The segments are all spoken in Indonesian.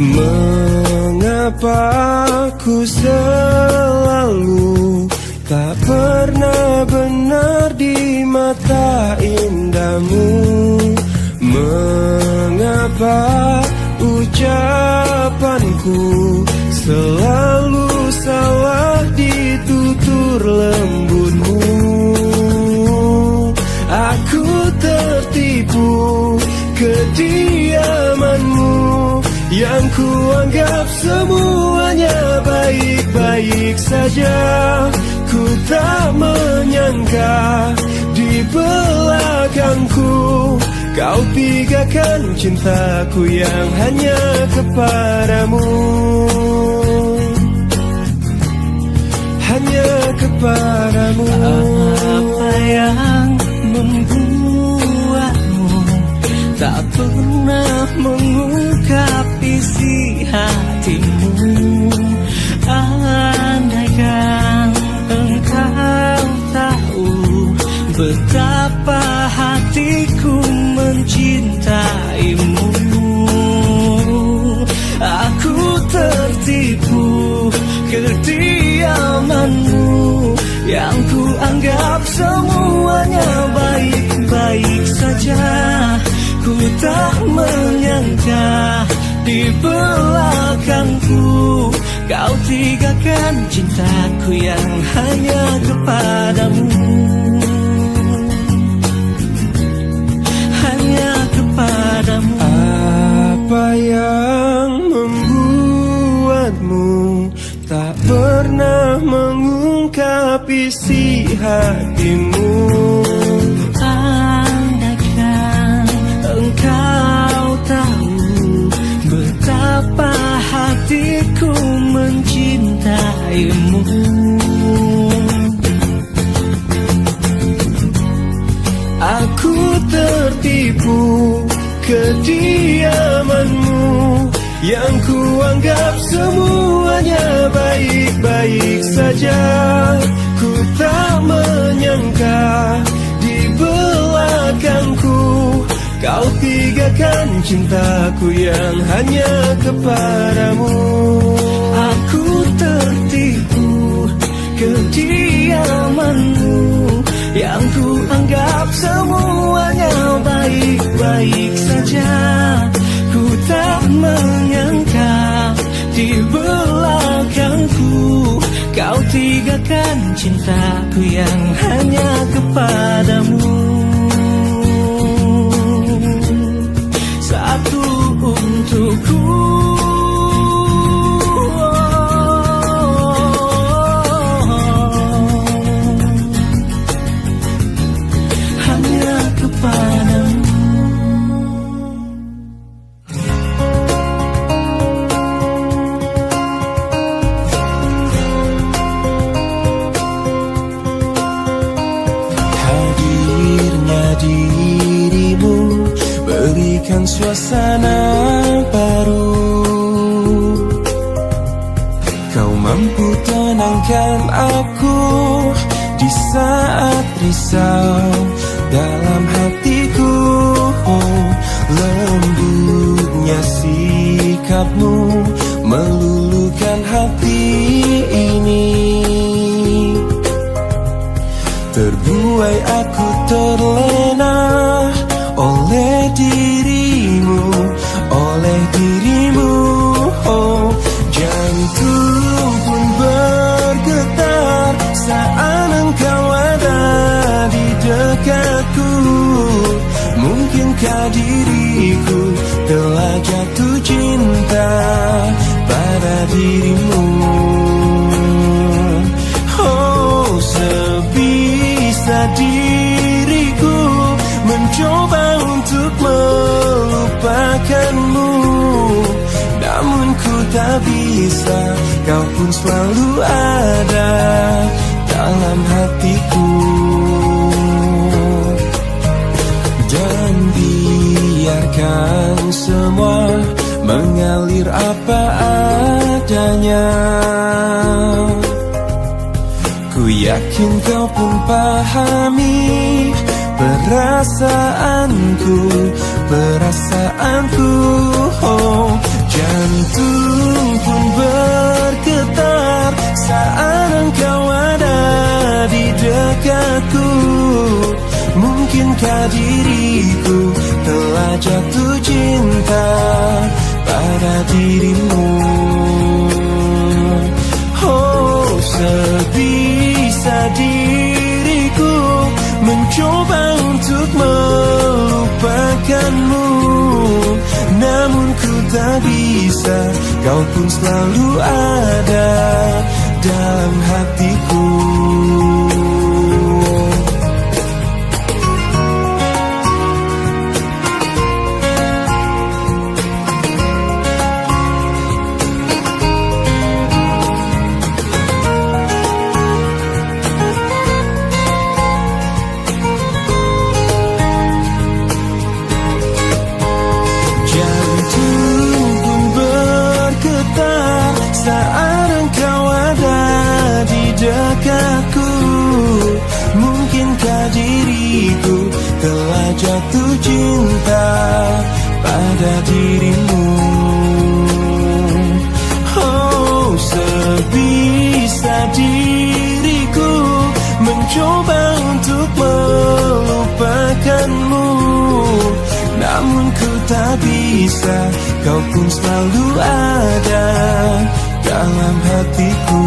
Mengapa ku selalu tak pernah benar di mata indahmu? Mengapa ucapanku selalu salah di tutur lembutmu? Aku tertipu kediamanmu yang ku anggap semuanya baik-baik saja. Ku tak menyangka di belakangku kau tinggalkan cintaku yang hanya kepadamu. Hanya kepadamu. Apa yang membuatmu tak pernah mengungkap isi hatimu? Andaikan engkau tahu betapa hatiku mencintaimu. Aku tertipu kediamanmu yang ku anggap semuanya baik-baik saja. Ku tak menyangka di belakangku kau tinggalkan cintaku yang hanya kepadamu. Hanya kepadamu. Apa yang membuatmu tak pernah mengungkap isi hatimu? Andaikan engkau tahu betapa hatiku mencintaimu. Aku tertipu kediamanmu yang ku anggap semuanya baik-baik saja. Ku tak menyangka di belakangku kau tinggalkan cintaku yang hanya kepadamu. Aku tertipu kediamanmu yang ku anggap semuanya baik-baik saja. Ku tak menyangka di belakangku kau tinggalkan cintaku yang hanya kepadamu. Satu untukku, hanya kepadamu. Hadirnya dirimu berikan suasana baru. Kau mampu tenangkan aku di saat risau dalam hatiku. Oh, lembutnya sikapmu meluluhkan hati ini. Terbuai aku terlena oleh dirimu, oleh dirimu. Oh, jantung pun bergetar saat engkau ada di dekatku. Mungkinkah diriku telah jatuh cinta pada dirimu? Oh, sebisa diriku mencoba untuk melupakanmu, namun ku tak bisa. Kau pun selalu ada dalam hatiku. Dan biarkan semua mengalir apa adanya. Ku yakin kau pun pahami perasaanku, perasaanku. Oh, Jantung pun bergetar saat engkau ada di dekatku. Mungkinkah diriku telah jatuh cinta pada dirimu? Oh, sebisa diriku mencoba untuk melupakanmu, namun ku tak bisa. Kau pun selalu ada dalam hatiku. Saat engkau ada di dekatku, mungkinkah diriku telah jatuh cinta pada dirimu? Oh, sebisa diriku mencoba untuk melupakanmu, namun ku tak bisa. Kau pun selalu ada dalam hatiku.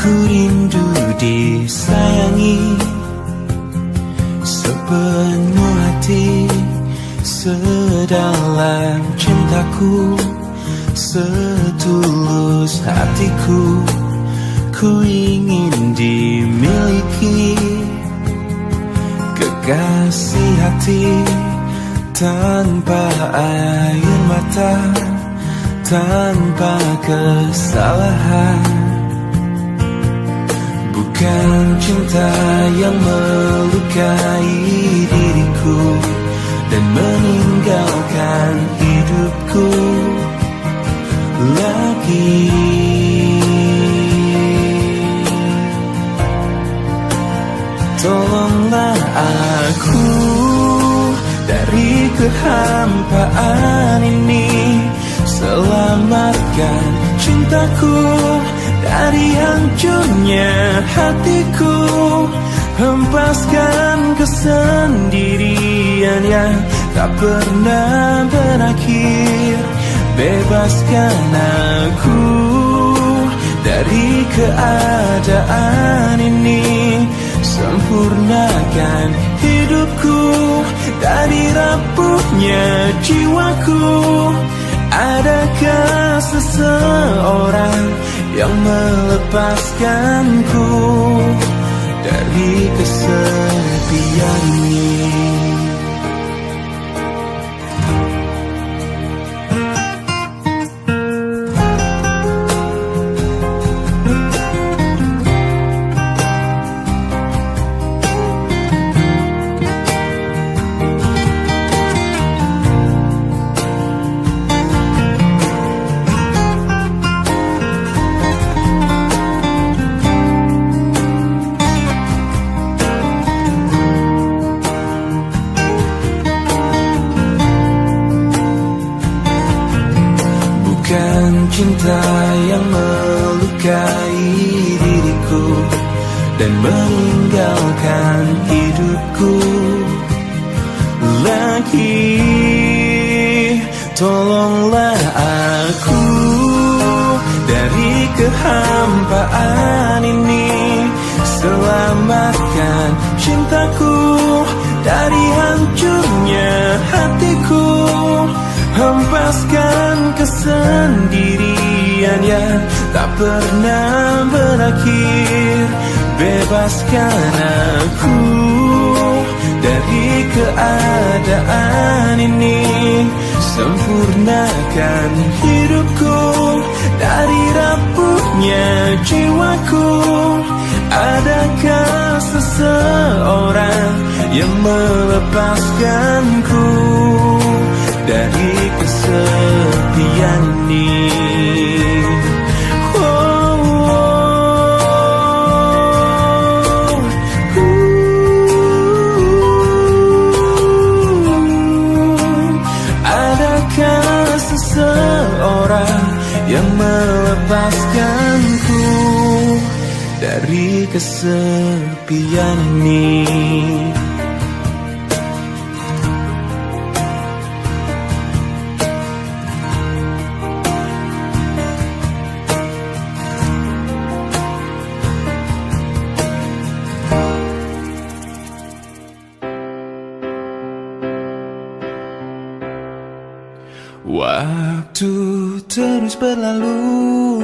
Ku rindu disayangi sepenuh hati, sedalam cintaku, setulus hatiku. Ku ingin dimiliki kekasih hati, tanpa air mata, tanpa kesalahan. Bukan cinta yang melukai diriku dan meninggalkan hidupku lagi. Tolonglah aku dari kehampaan ini, selamatkan cintaku dari hancurnya hatiku. Hempaskan kesendirian yang tak pernah berakhir. Bebaskan aku dari keadaan ini. Sempurnakan hidupku dari rapuhnya jiwaku. Adakah seseorang yang melepaskanku dari kesepian ini? Cinta yang melukai diriku dan meninggalkan hidupku lagi. Tolonglah aku dari kehampaan ini. Selamatkan cintaku dari hancurnya hatiku. Hempaskan kesendirian yang tak pernah berakhir. Bebaskan aku dari keadaan ini, sempurnakan hidupku dari rapuhnya jiwaku. Adakah seseorang yang melepaskanku dari kesepian ini? Adakah seseorang yang melepaskanku dari kesepian ini? Waktu terus berlalu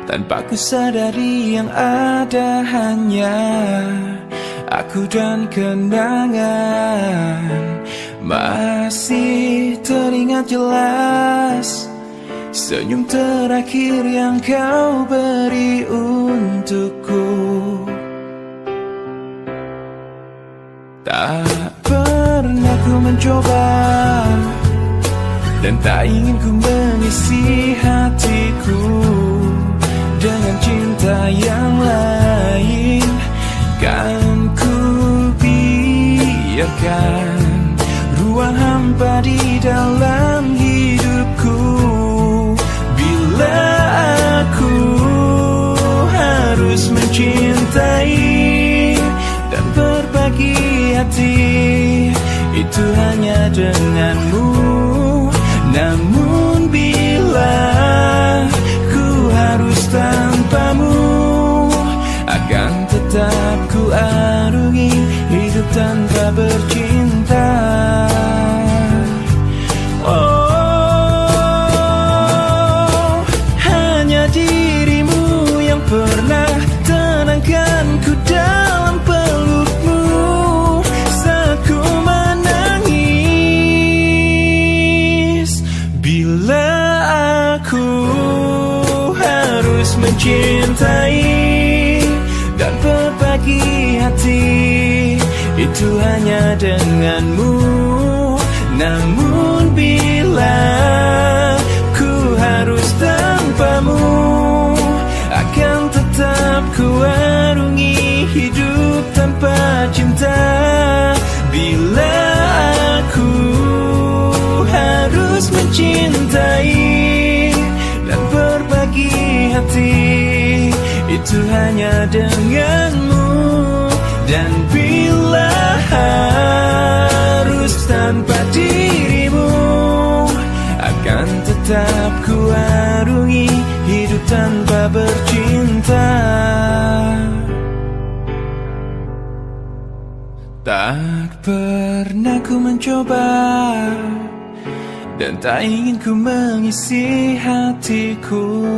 tanpa ku sadari yang ada hanya aku dan kenangan. Masih teringat jelas senyum terakhir yang kau beri untukku. Tak pernah ku mencoba dan tak ingin ku mengisi hatiku dengan cinta yang lain. Kan ku biarkan ruang hampa di dalam hidupku. Bila aku harus mencintai dan berbagi hati, itu hanya denganmu. Namun bila ku harus tanpamu, akan tetap ku arungi hidup tanpa bercinta. Oh, hanya dirimu yang pernah tenangkanku dalam pelukmu saat ku menangis. Bila aku harus mencintai dan berbagi hati, itu hanya denganmu. Namun bila ku harus tanpamu, akan tetap ku arungi hidup tanpa cinta. Bila aku harus mencintai dan berbagi hati, itu hanya denganmu. Dan bila harus tanpa dirimu, akan tetap ku arungi hidup tanpa bercinta. Tak pernah ku mencoba dan tak ingin ku mengisi hatiku.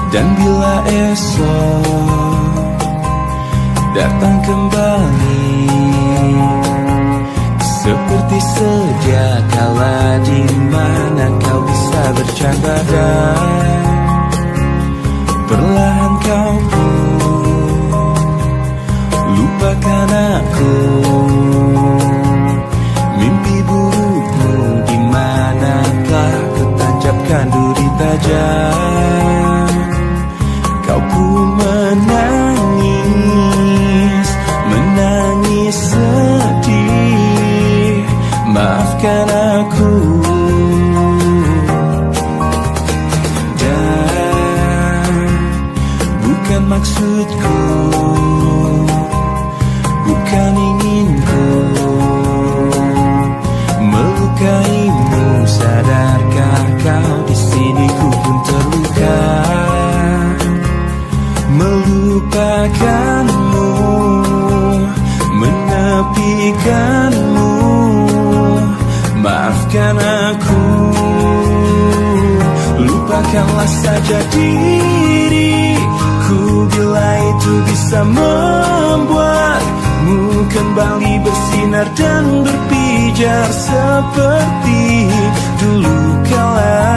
Dan bila esok datang kembali seperti sedia kala, di mana kau bisa bercanda dan perlahan kau pun lupakan aku. Mimpi burukmu di manakah ku tancapkan duri tajam. Kau pun menangis, menangis sedih. Maafkan aku. Dan bukan maksudku, bukan inginku melukaimu, sadar menepikanmu. Maafkan aku, lupakanlah saja diriku bila itu bisa membuatmu kembali bersinar dan berpijar seperti dulu kala.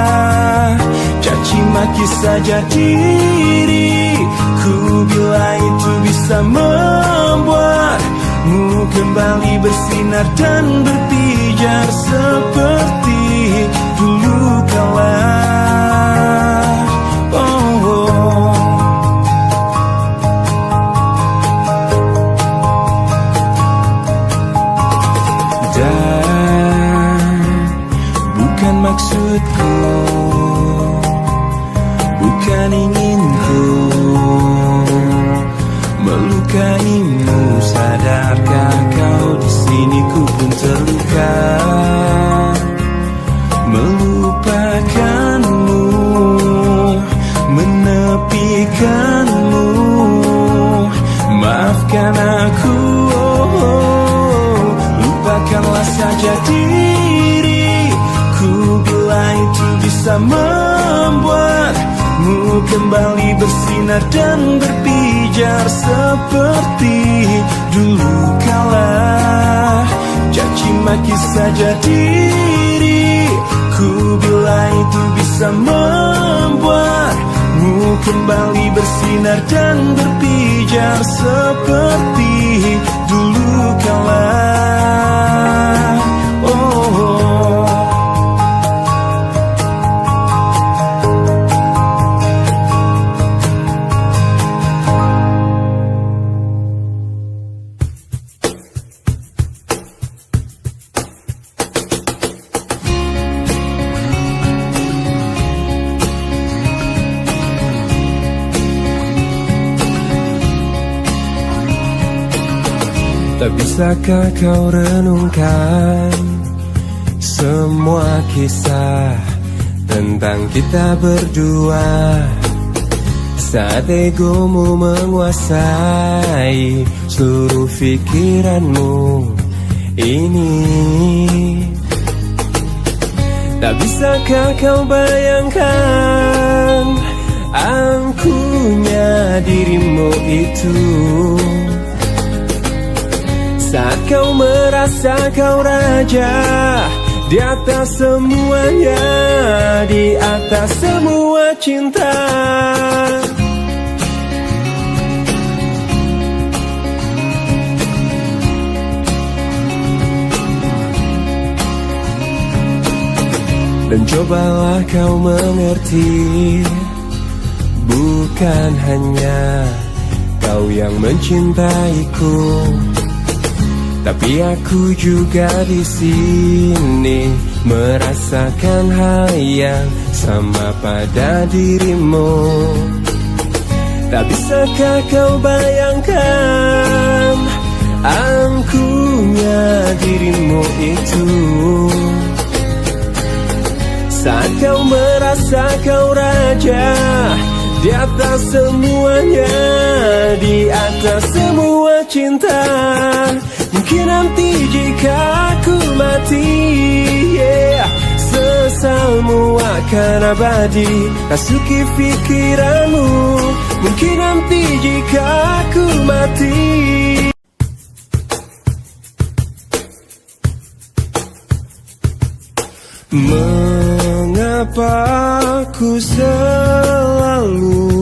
Caci maki saja diriku bila itu bisa membuatmu kembali bersinar dan berpijar seperti dulu kala. Dan bukan maksudku, bukan inginku melukaimu. Sadarkah kau di sini ku pun terluka, melupakanmu, menepikanmu. Maafkan aku, lupakanlah saja diriku bila itu bisa membuatmu kembali bersinar dan berpijar seperti dulu kala. Caci maki saja diriku bila itu bisa membuatmu kembali bersinar dan berpijar seperti dulu kala. Tak bisakah kau renungkan semua kisah tentang kita berdua, saat egomu menguasai seluruh pikiranmu ini. Tak bisakah kau bayangkan angkuhnya dirimu itu, saat kau merasa kau raja di atas semuanya, di atas semua cinta. Dan cobalah kau mengerti, bukan hanya kau yang mencintaiku, tapi aku juga di sini merasakan hal yang sama pada dirimu. Tak bisakah kau bayangkan angkuhnya dirimu itu, saat kau merasa kau raja di atas semuanya, di atas semua cinta. Mungkin nanti jika aku mati, sesalmu akan abadi rasuki pikiranmu. Mungkin nanti jika aku mati. Mengapa aku selalu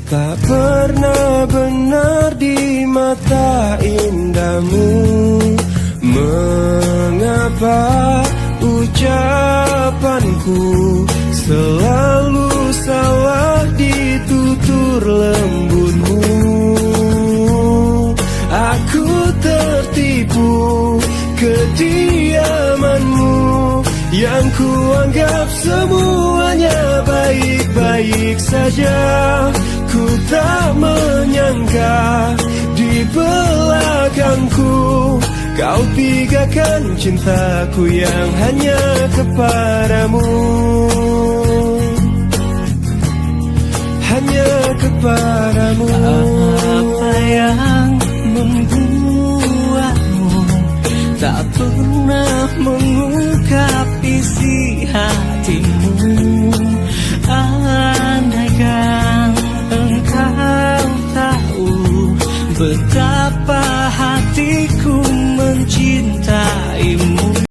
tak pernah benar di mata indahmu? Mengapa ucapanku selalu salah di tutur lembutmu? Aku tertipu kediamanmu yang kuanggap semuanya baik-baik saja. Ku tak menyangka di belakangku kau tinggalkan cintaku yang hanya kepadamu, hanya kepadamu. Apa yang membuatmu tak pernah mengungkap isi hatimu. Andaikan engkau tahu betapa